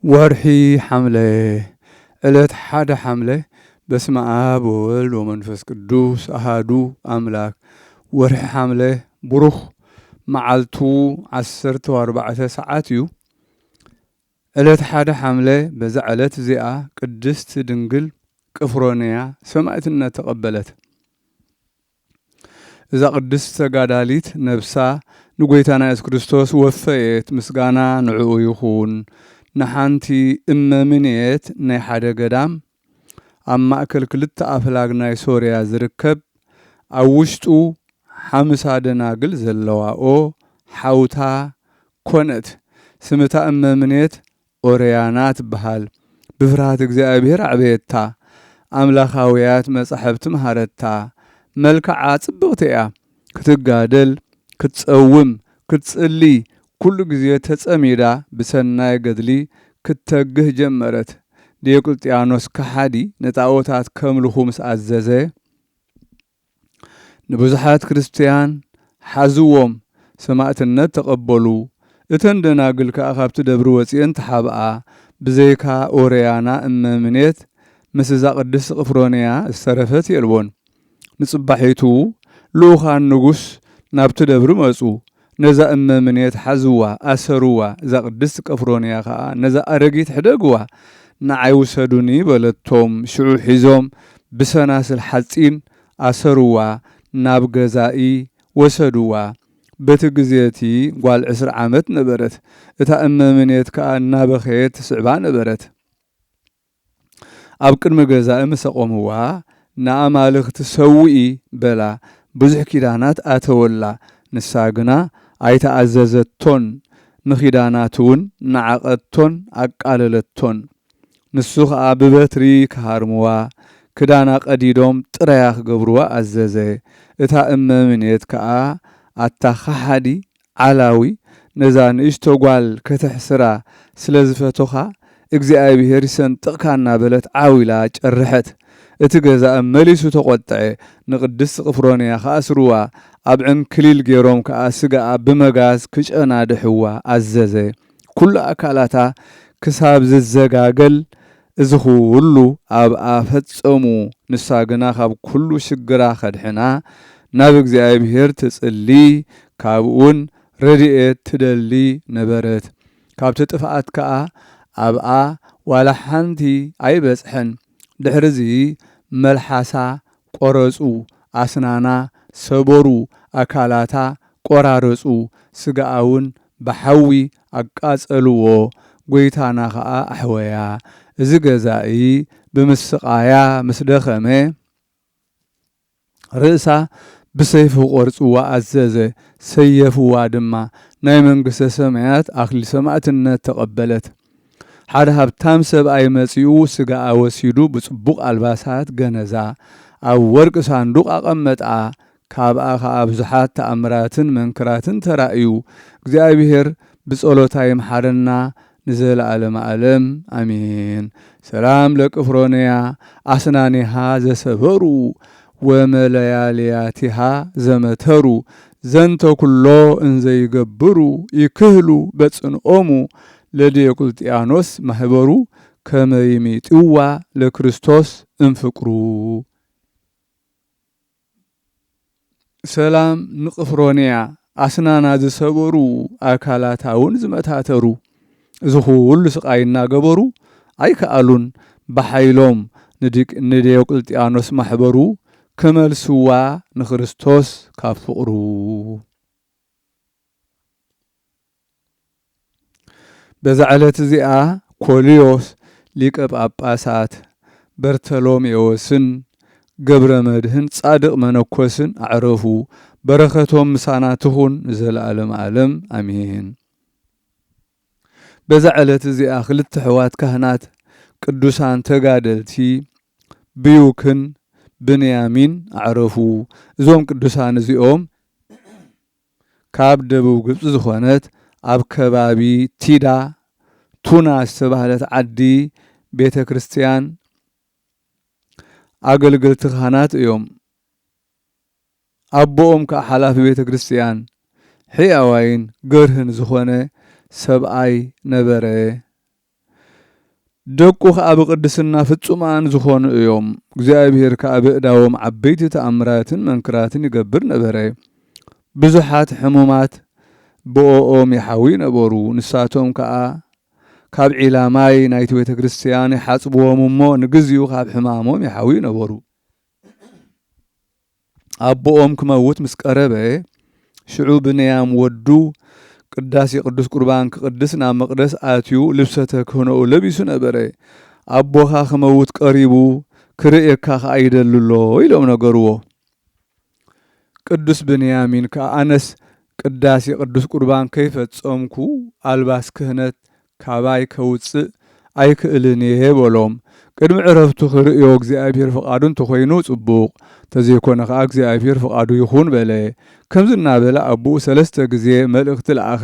ورحي حملة ዕለት ሓደ ሓምለ በስመ አብ ወወልድ ወመንፈስ ቅዱስ አሃዱ አምላክ ወርሒ ሓምለ ብሩኽ መዓልቱ 14 ሰዓት እዩ። ዕለት ሓደ ሓምለ በዛ ዕለት እዚኣ ቅድስት ድንግል ቅፍሮንያ ሰማዕትነት ተቐበለት። እዛ ቅድስት ተጋዳሊት ነብሳ ንጎይታና ኢየሱስ ክርስቶስ ወፈየት። ምስጋና ንዕኡ ይኹን። ንሓንቲ እመምኔት ናይ ሓደ ገዳም ኣብ ማእከል ክልተ ኣፍላግ ናይ ሶርያ ዝርከብ ኣብ ውሽጡ 50 ደናግል ዘለዋኦ ሓውታ ኮነት። ስምታ እመምኔት ኦርያና ትበሃል። ብፍርሃት እግዚአብሔር ዕብየታ ኣምላኻውያት መጻሕፍቲ መሃረታ። መልክዓ ጽብቕቲ እያ። ክትጋደል ክትጸውም ክትጽሊ ኩሉ ግዜ ተጸሚዳ ብሰናይ ገድሊ ክትተግህ ጀመረት። ዲዮቅልጥያኖስ ከሓዲ ነጣዖታት ከምልኹ ምስ ኣዘዘ ንብዙሓት ክርስቲያን ሓዝዎም ሰማዕትነት ተቐበሉ። እተን ደናግል ከዓ ካብቲ ደብሪ ወፂአን ተሓብኣ። ብዘይካ ኦርያና እመምኔት ምስ እዛ ቅድስቲ ቅፍሮንያ ዝተረፈት የልቦን። ንጽባሒቱ ልኡኻን ንጉስ ናብቲ ደብሪ መጹ። ነዛ እመምኔት ሓዝዋ ኣሰሩዋ። እዛ ቅድስቲ ቅፍሮንያ ከዓ ነዛ ኣረጊት ሕደግዋ። ንዓይ ውሰዱኒ በለቶም። ሽዑ ሒዞም ብሰናስል ሓጺን ኣሰሩዋ። ናብ ገዛኢ ወሰዱዋ። በቲ ግዜቲ ጓል 20 ዓመት ነበረት። እታ እመምኔት ከዓ እናበኸየት ትስዕባ ነበረት። ኣብ ቅድሚ ገዛኢ ምስ ኣቆምዋ ንኣማልኽቲ ሰውኢ በላ። ብዙሕ ኪዳናት ኣተወላ። ንሳ ግና ኣይተኣዘዘቶን። ንኺዳናት እውን ንዓቐቶን ኣቃለለቶን። ንሱ ከዓ ብበትሪ ክሃርምዋ ክዳና ቀዲዶም ጥራያ ክገብርዋ ኣዘዘ። እታ እመምኔት ከዓ ኣታኻሓዲ ዓላዊ ነዛ ንእሽቶ ጓል ከተሕስራ ስለ ዝፈቶኻ እግዚኣብሔር ይሰንጥቕካ እናበለት ዓዊላ ጨርሐት። እቲ ገዛእ መሊሱ ተቖጥዐ። ንቅድስቲ ቅፍሮንያ ከኣስርዋ። ኣብ ዕንክሊል ገይሮም ከዓ ስጋኣ ብመጋዝ ክጨናድሕዋ ኣዘዘ። ኩሉ ኣካላታ ክሳብ ዝዘጋገል እዚ ኩሉ ኣብኣ ፈጸሙ። ንሳ ግና ካብ ኩሉ ሽግራ ኸድሕና ናብ እግዚኣብሔር ትጽሊ ካብኡውን ረድኤት ትደሊ ነበረት። ካብቲ ጥፍኣት ከዓ ኣብኣ ዋላ ሓንቲ ኣይበጽሐን። ድሕሪዚ መልሓሳ ቆረጹ፣ ኣስናና ሰበሩ፣ ኣካላታ ቆራረጹ፣ ስጋኣውን ብሓዊ ኣቃጸልዎ። ጐይታና ከዓ ኣሕወያ። እዚ ገዛኢ ብምስቃያ ምስ ደኸመ ርእሳ ብሰይፊ ቆርጽዋ ኣዘዘ። ሰየፍዋ ድማ ናይ መንግሥተ ሰማያት ኣኽሊል ሰማዕትነት ተቐበለት። ሓደ ሃብታም ሰብኣይ መጺኡ ስጋኣ ወሲዱ ብጽቡቕ ኣልባሳት ገነዛ ኣብ ወርቂ ሳንዱቕ ኣቐመጣ። ካብኣ ከዓ ብዙሓት ተኣምራትን መንክራትን ተራእዩ። እግዚኣብሔር ብጸሎታ ይምሓረና ንዘለዓለመ ዓለም ኣሜን። ሰላም ለቅፍሮንያ ኣስናኒሃ ዘሰበሩ ወመለያልያቲሃ ዘመተሩ ዘንተ ኩሎ እንዘይገብሩ ይክህሉ በጽንኦሙ ለዲዮቅልጥያኖስ ማህበሩ ከመይሚጥዋ ለክርስቶስ እንፍቅሩ። ሰላም ንቅፍሮንያ ኣስናና ዝሰበሩ ኣካላታውን ዝመታተሩ። እዚ ኩሉ ስቃይ እናገበሩ ኣይከኣሉን። ብሓይሎም ንዲዮቅልጥያኖስ ማሕበሩ ከመልስዋ ንክርስቶስ ካብ ፍቕሩ። በዛ ዕለት እዚኣ ኮልዮስ ሊቀ ጳጳሳት በርተሎሜዎስን ገብረ መድህን ጻድቕ መነኮስን ኣዕረፉ። በረኸቶም ምሳና ትኹን ንዘለዓለመ ዓለም ኣሜን። በዛ ዕለት እዚኣ ክልተ ሕዋት ካህናት ቅዱሳን ተጋደልቲ ብዩክን ብንያሚን ኣዕረፉ። እዞም ቅዱሳን እዚኦም ካብ ደቡብ ግብፂ ዝኾነት ኣብ ከባቢ ቲዳ ቱና ዝተባህለት ዓዲ ቤተ ክርስቲያን ኣገልገልቲ ካህናት እዮም። ኣቦኦም ከዓ ሓላፊ ቤተ ክርስቲያን ሕያዋይን ገርህን ዝኾነ ሰብኣይ ነበረ። ደቁ ከዓ ብቅድስና ፍጹማን ዝኾኑ እዮም። እግዚአብሔር ከዓ ብእዳዎም ዓበይቲ ተኣምራትን መንክራትን ይገብር ነበረ። ብዙሓት ሕሙማት ብኦም ይሓዊ ነበሩ። ንሳቶም ከዓ ካብ ዒላማይ ናይቲ ቤተ ክርስቲያን ይሓጽብዎም እሞ ንግዚኡ ካብ ሕማሞም ይሓዊ ነበሩ። ኣቦኦም ክመውት ምስ ቀረበ ሽዑ ብንያም ወዱ ቅዳሴ ቅዱስ ቁርባን ክቅድስ ናብ መቅደስ ኣትዩ ልብሰ ተክህኖኡ ለቢሱ ነበረ። ኣቦኻ ክመውት ቀሪቡ ክርእየካ ከዓ ይደልሎ ኢሎም ነገርዎ። ቅዱስ ብንያሚን ከዓ ኣነስ ቅዳሴ ቅዱስ ቁርባን ከይፈጸምኩ ኣልባስ ክህነት ካባይ ከውፅእ ኣይክእልን እየ በሎም። ቅድሚ ዕረፍቱ ክርእዮ እግዚኣብሔር ፍቓዱ እንተኾይኑ ጽቡቕ ተዘይኮነ ከዓ እግዚኣብሔር ፍቓዱ ይኹን በለ። ከምዚ እናበለ ኣቦኡ 3 ግዜ መልእኽቲ ለኣኸ።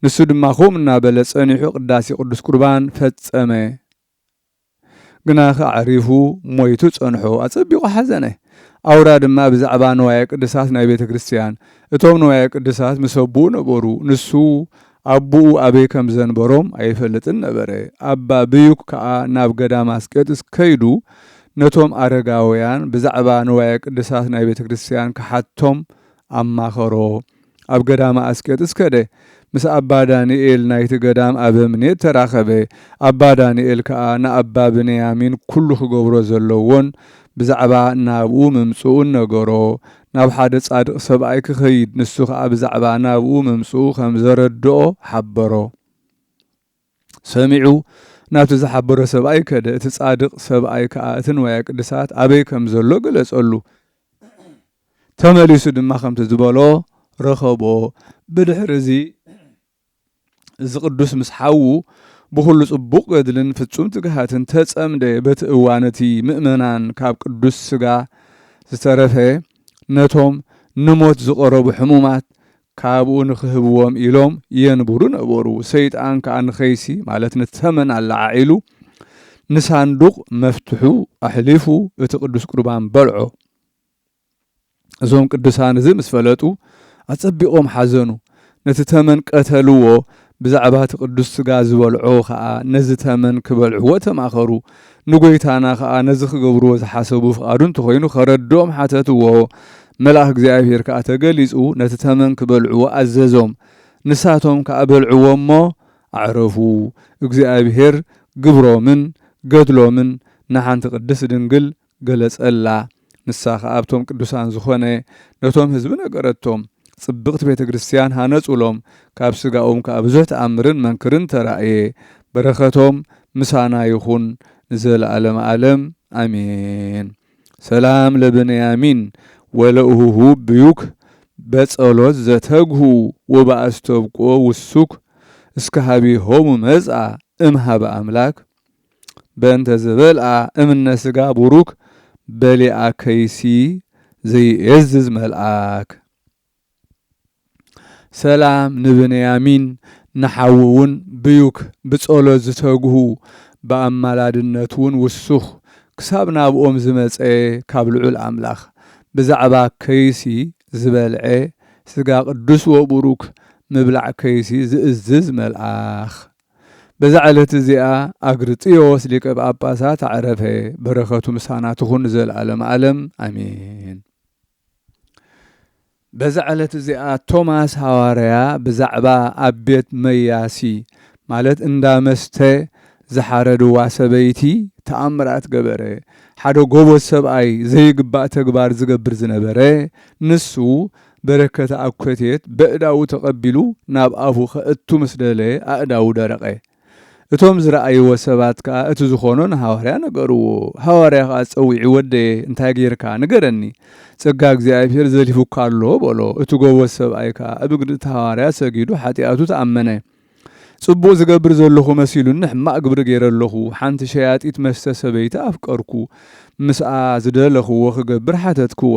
ንሱ ድማ ከምኡ እናበለ ጸኒሑ ቅዳሴ ቅዱስ ቁርባን ፈጸመ። ግና ከዓሪፉ ሞይቱ ጸንሖ ኣጸቢቑ ሓዘነ። ኣውራ ድማ ብዛዕባ ንዋየ ቅድሳት ናይ ቤተ ክርስቲያን እቶም ንዋየ ቅድሳት ምስ ኣቦኡ ነበሩ። ንሱ ኣቦኡ ኣበይ ከም ዘንበሮም ኣይፈልጥን ነበረ። ኣባ ብዩክ ከዓ ናብ ገዳም አስቄጥስ ከይዱ ነቶም ኣረጋውያን ብዛዕባ ንዋየ ቅድሳት ናይ ቤተ ክርስቲያን ክሓቶም ኣማኸሮ። ኣብ ገዳም አስቄጥስ ከደ ምስ ኣባ ዳንኤል ናይቲ ገዳም ኣበምኔት ተራኸበ። ኣባ ዳንኤል ከዓ ንኣባ ብንያሚን ኩሉ ክገብሮ ዘለዎን ብዛዕባ ናብኡ ምምጽኡን ነገሮ። ናብ ሓደ ጻድቕ ሰብኣይ ክኸይድ ንሱ ከዓ ብዛዕባ ናብኡ ምምጽኡ ከም ዘረድኦ ሓበሮ። ሰሚዑ ናብቲ ዝሓበሮ ሰብኣይ ከደ እቲ ጻድቕ ሰብኣይ ከዓ እቲ ንዋየ ቅድሳት ኣበይ ከም ዘሎ ገለጸሉ። ተመሊሱ ድማ ከምቲ ዝበሎ ረኸቦ። ብድሕሪ እዚ ቅዱስ ምስ ሓዉ ብኩሉ ጽቡቕ ገድልን ፍጹም ትግሃትን ተጸምደ። በቲ እዋን እቲ ምእመናን ካብ ቅዱስ ሥጋ ዝተረፈ ነቶም ንሞት ዝቐረቡ ሕሙማት ካብኡ ንክህብዎም ኢሎም የንብሩ ነበሩ። ሰይጣን ከዓ ንኸይሲ ማለት ንተመን ኣላዓዒሉ ንሳንዱቕ መፍትሑ ኣሕሊፉ እቲ ቅዱስ ቁርባን በልዖ። እዞም ቅዱሳን እዚ ምስ ፈለጡ ኣጸቢቖም ሓዘኑ። ነቲ ተመን ቀተልዎ። ብዛዕባ እቲ ቅዱስ ሥጋ ዝበልዖ ከዓ ነዚ ተመን ክበልዕዎ ተማኸሩ። ንጎይታና ከዓ ነዚ ክገብርዎ ዝሓሰቡ ፍቓዱ እንተኾይኑ ከረድኦም ሓተትዎ። መልኣኽ እግዚአብሔር ከዓ ተገሊጹ ነቲ ተመን ክበልዕዎ ኣዘዞም። ንሳቶም ከዓ በልዕዎ እሞ ኣዕረፉ። እግዚአብሔር ግብሮምን ገድሎምን ንሓንቲ ቅድስት ድንግል ገለጸላ። ንሳ ከዓ ኣብቶም ቅዱሳን ዝኾነ ነቶም ህዝቢ ነገረቶም። ጽብቕቲ ቤተ ክርስቲያን ሃነጹሎም። ካብ ሥጋኦም ከዓ ብዙሕ ተኣምርን መንክርን ተራእየ። በረኸቶም ምሳና ይኹን ንዘለዓለም ዓለም ኣሜን። ሰላም ለብንያሚን ወለእሁሁ ብዩክ በጸሎት ዘተግሁ ወበአስተብቆ ውሱክ እስከ ሃቢሆሙ መጽአ እምሃበ አምላክ በእንተ ዝበልአ እምነ ሥጋ ቡሩክ በሊአ ከይሲ ዘይእዝዝ መልአክ። ሰላም ንብንያሚን ንሓውውን ብዩክ ብጸሎት ዝተግሁ ብኣማላድነትውን ውሱኽ ክሳብ ናብኦም ዝመጸ ካብ ልዑል ኣምላኽ ብዛዕባ ከይሲ ዝበልዐ ሥጋ ቅዱስ ወቡሩክ ምብላዕ ከይሲ ዝእዝዝ መልአኽ። በዛ ዕለት እዚኣ አግርጥዮስ ሊቀ ጳጳሳት አዕረፈ። በረኸቱ ምሳና ትኹን ዘለዓለም ዓለም አሜን። በዛ ዕለት እዚኣ ቶማስ ሐዋርያ ብዛዕባ ኣብ ቤት መያሲ ማለት እንዳመስተ ዝሓረድዋ ሰበይቲ ተኣምራት ገበረ። ሓደ ጎቦዝ ሰብኣይ ዘይግባእ ተግባር ዝገብር ዝነበረ ንሱ በረከተ ኣኮቴት በእዳው ተቐቢሉ ናብ ኣፉ ከእቱ ምስ ደለ ኣእዳው ደረቀ። እቶም ዝረኣይዎ ሰባት ከዓ እቲ ዝኾኖ ንሐዋርያ ነገርዎ። ሐዋርያ ከዓ ፀዊዒ ወደየ እንታይ ጌርካ ንገረኒ ጸጋ እግዚአብሔር ዘሊፉካ ኣሎ በሎ። እቲ ጎቦዝ ሰብኣይ ከዓ ኣብ እግሪ እቲ ሐዋርያ ሰጊዱ ሓጢኣቱ ተኣመነ። ጽቡቕ ዝገብር ዘለኹ መሲሉኒ ሕማቕ ግብሪ ገይረለኹ። ሓንቲ ሸያጢት መስተ ሰበይቲ ኣፍቀርኩ። ምስኣ ዝደለኽዎ ክገብር ሓተትክዋ።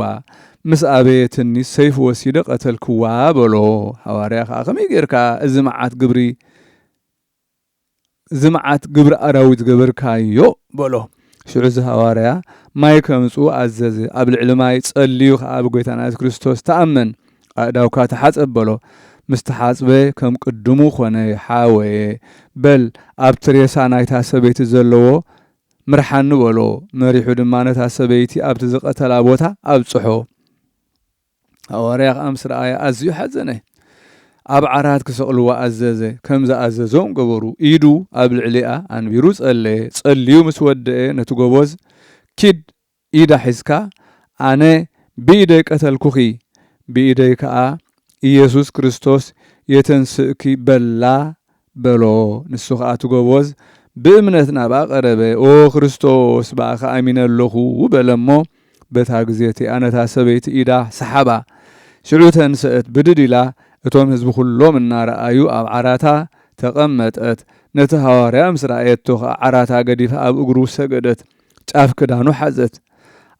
ምስ ኣበየትኒ ሰይፍ ወሲደ ቀተልክዋ በሎ። ሐዋርያ ከዓ ከመይ ጌርካ እዚ መዓት ግብሪ ኣራዊት ገበርካዮ በሎ። ሽዑ እዚ ሐዋርያ ማይ ከምፁ ኣዘዘ። ኣብ ልዕሊ ማይ ጸልዩ ከዓ ብጎይታና ኢየሱስ ክርስቶስ ተኣመን። ኣእዳውካ ተሓፀብ በሎ። مستحاسبه كم قدمو خونه حاوي بل ابتريسا نايتا سبيت زلو مرحان بولو مريحو دمانتا سبيتي ابت زقتلا بوتا ابصحو حواريق امس رأي ازيو حزنه اب عرات كسقلوا اززه كم زاززوم قبرو ايدو اب العليا انبيرو صليو مسوده نتغوز كيد ايدا حسكا انا بيدي قتلكوخي بيدي كا ኢየሱስ ክርስቶስ የተንስእኪ በላ በሎ ንሱኻ አትጎቦዝ ብእምነትና ባቀረበ ኦ ክርስቶስ ባኻ አሚነለኹ በለሞ በታ ግዜቲ አነታ ሰበይቲ ኢዳ ሰሓባ ሽዑ ተንስእት ብድድላ እቶም ህዝቢ ኩሎም እናረአዩ ኣብ ዓራታ ተቐመጠት ነቲ ሃዋርያ ምስ ረአየቶ ዓራታ ገዲፋ ኣብ እግሩ ሰገደት ጫፍ ክዳኑ ሓዘት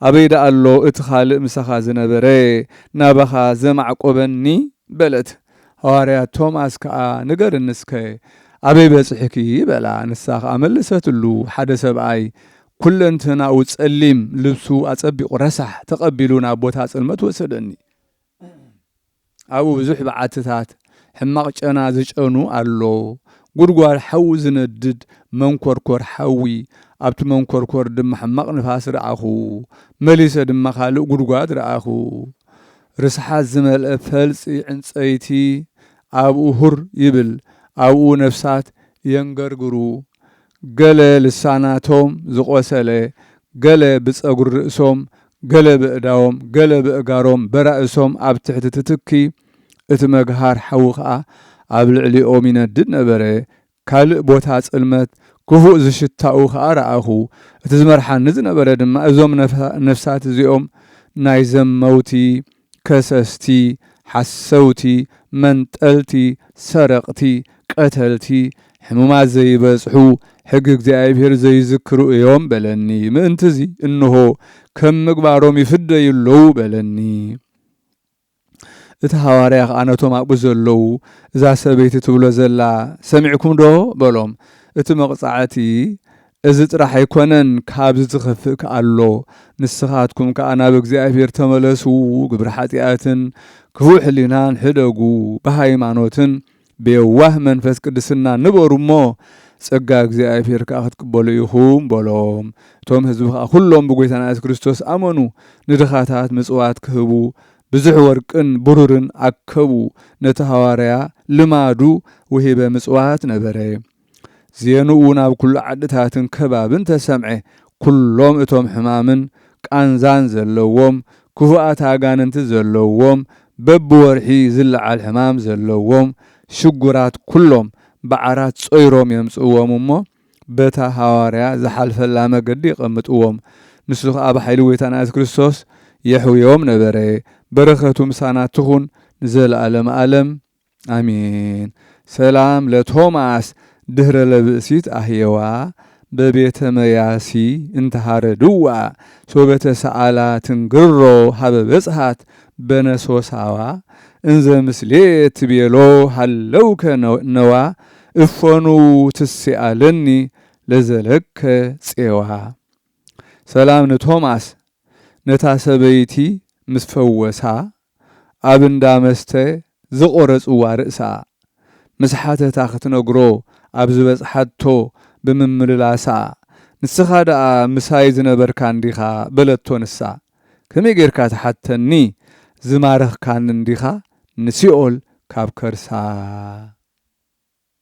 አበይዳ አሎ እቲ ካልእ ምሳኻ ዝነበረ ናባኻ ዘማዕቆበኒ በለት ሃዋርያ ቶማስ ከዓ ንገር ንስከ አበይ በጽሕኪ በላ ንሳኻ መለሰትሉ ሓደ ሰብኣይ ኩለንትናኡ ጸሊም ልብሱ አጸቢቁ ረሳሕ ተቀቢሉ ናብ ቦታ ጽልመት ወሰደኒ አቡ ብዙሕ በዓትታት ሕማቕ ጨና ዝጨኑ አሎ ጉድጓድ ሓዊ ዝነድድ መንኮርኮር ሓዊ ኣብቲ መንኮርኮር ድማ ሕማቕ ንፋስ ረኣኹ መሊሰ ድማ ካልእ ጉድጓድ ረኣኹ ርስሓት ዝመልአ ፈልፂ ዕንፀይቲ ኣብኡ ሁር ይብል ኣብኡ ነፍሳት የንገርግሩ ገለ ልሳናቶም ዝቆሰለ ገለ ብፀጉሪ ርእሶም ገለ ብእዳዎም ገለ ብእጋሮም በራእሶም ኣብ ትሕቲ ትትኪ እቲ መግሃር ሓዊ ከዓ ኣብ ልዕሊኦም ይነድድ ነበረ ካልእ ቦታ ጽልመት ክፉእ ዝሽታኡ ከዓ ረኣኹ እቲ ዝመርሓኒ ዝነበረ ድማ እዞም ነፍሳት እዚኦም ናይ ዘመውቲ ከሰስቲ ሓሰውቲ መንጠልቲ ሰረቕቲ ቀተልቲ ሕሙማት ዘይበጽሑ ሕጊ እግዚኣብሔር ዘይዝክሩ እዮም በለኒ ምእንትዚ እንሆ ከም ምግባሮም ይፍደይለዉ በለኒ እቲ ሃዋርያ ከዓ ነቶም ኣብኡ ዘለዉ እዛ ሰበይቲ ትብሎ ዘላ ሰሚዕኩም ዶ በሎም እቲ መቕጻዕቲ እዚ ጥራሕ ኣይኮነን ካብ ዝትኸፍእ ከኣሎ ንስኻትኩም ከዓ ናብ እግዚኣብሔር ተመለሱ ግብሪ ሓጢኣትን ክፉእ ሕሊናን ሕደጉ ብሃይማኖትን ብየዋህ መንፈስ ቅድስና ንበሩ እሞ ጸጋ እግዚኣብሔር ከዓ ክትቅበሉ ኢኹም በሎም እቶም ህዝቢ ከዓ ኩሎም ብጎይታና ኢየሱስ ክርስቶስ ኣመኑ ንድኻታት ምጽዋት ክህቡ ብዙሕ ወርቅን ብሩርን ኣከቡ ነቲ ሃዋርያ ልማዱ ውሂበ ምጽዋት ነበረ ዜንኡ ናብ ኩሉ ዓድታትን ከባብን ተሰምዐ ኩሎም እቶም ሕማምን ቃንዛን ዘለዎም ክፉኣት ኣጋንንቲ ዘለዎም በብወርሒ ዝለዓል ሕማም ዘለዎም ሽጉራት ኩሎም በዓራት ጾይሮም የምጽእዎም እሞ በታ ሃዋርያ ዝሓልፈላ መገዲ ይቐምጥዎም ንሱ ከዓ ብሓይሊ ጎይታና ኢየሱስ ክርስቶስ የሕውዮም ነበረ በረኸቱ ምሳና ትኹን ንዘለዓለም ዓለም አሜን ሰላም ለቶማስ ድህረ ለብእሲት አህየዋ በቤተ መያሲ እንተሃረድዋ ሶበተ ሰዓላ ትንግሮ ሃበ በጽሃት በነሶሳዋ እንዘ ምስሌት ቤሎ ሃለውከ ነዋ እፎኑ ትስአለኒ ለዘለከ ፄዋ ሰላም ንቶማስ ነታ ሰበይቲ ምስ ፈወሳ ኣብ እንዳመስተ ዝቆረጽዋ ርእሳ ምስ ሓተታ ክትነግሮ ኣብ ዝበጽሓቶ ብምምልላሳ ንስኻ ደኣ ምሳይ ዝነበርካ እንዲኻ በለቶ ንሳ ከመይ ጌርካ ትሓተኒ ዝማረኽካን እንዲኻ ንሲኦል ካብ ከርሳ